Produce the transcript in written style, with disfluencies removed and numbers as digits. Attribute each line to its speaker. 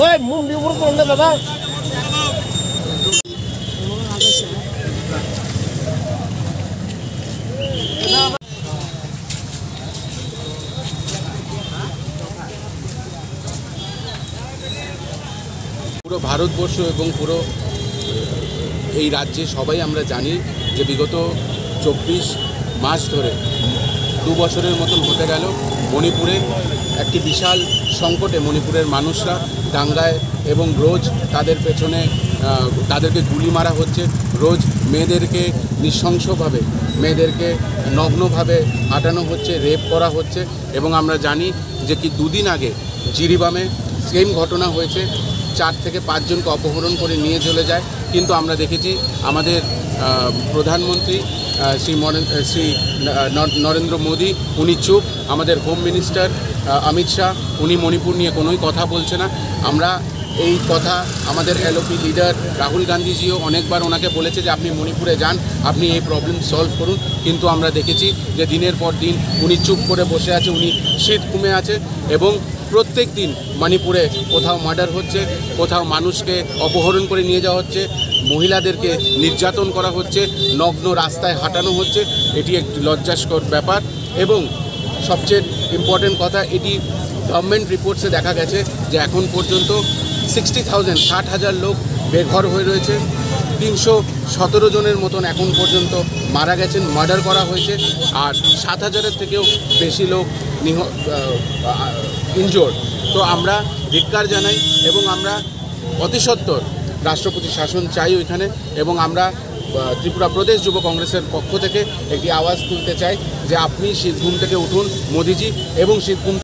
Speaker 1: ওই মুন্ডি উপর করলে দাদা
Speaker 2: পুরো ভারতবর্ষ এবং পুরো এই রাজ্যে সবাই আমরা জানি যে বিগত 24 মাস ধরে 2 বছরের মতন হতে গেল মণিপুরে একটি বিশাল সংকটে মণিপুরের মানুষরা দাঙ্গায় এবং রোজ তাদের পেছনে তাদেরকে গুলি মারা হচ্ছে, রোজ মেয়েদেরকে নৃশংসভাবে মেয়েদেরকে নগ্নভাবে হাঁটানো হচ্ছে, রেপ করা হচ্ছে। এবং আমরা জানি যে কি 2 দিন আগে জিরিবামে সেম ঘটনা হয়েছে, 4 থেকে 5 জনকে অপহরণ করে নিয়ে চলে যায়। কিন্তু আমরা দেখেছি আমাদের প্রধানমন্ত্রী শ্রী নরেন্দ্র মোদী উনি চুপ, আমাদের হোম মিনিস্টার অমিত শাহ উনি মণিপুর নিয়ে কোনোই কথা বলছে না। আমরা এই কথা আমাদের এলওপি লিডার রাহুল গান্ধীজিও অনেকবার ওনাকে বলেছে যে আপনি মণিপুরে যান, আপনি এই প্রবলেম সলভ করুন। কিন্তু আমরা দেখেছি যে দিনের পর দিন উনি চুপ করে বসে আছে, উনি শীত ঘুমে আছে। এবং প্রত্যেক দিন মণিপুরে কোথাও মার্ডার হচ্ছে, কোথাও মানুষকে অপহরণ করে নিয়ে যাওয়া হচ্ছে, মহিলাদেরকে নির্যাতন করা হচ্ছে, নগ্ন রাস্তায় হাঁটানো হচ্ছে। এটি একটি লজ্জাস্কর ব্যাপার। এবং সবচেয়ে ইম্পর্টেন্ট কথা, এটি গভর্নমেন্ট রিপোর্টসে দেখা গেছে যে এখন পর্যন্ত 60,000 লোক বেঘর হয়ে রয়েছে, 317 জনের মতন এখন পর্যন্ত মারা গেছেন, মার্ডার করা হয়েছে, আর 7,000-এর থেকেও বেশি লোক ইনজোর্ড। তো আমরা ধিক্কার জানাই এবং আমরা অতিসত্বর রাষ্ট্রপতি শাসন চাই ওইখানে। এবং আমরা ত্রিপুরা প্রদেশ যুব কংগ্রেসের পক্ষ থেকে একটি আওয়াজ তুলতে চাই যে আপনি শীতঘুম থেকে উঠুন মোদিজি, এবং শীতঘুম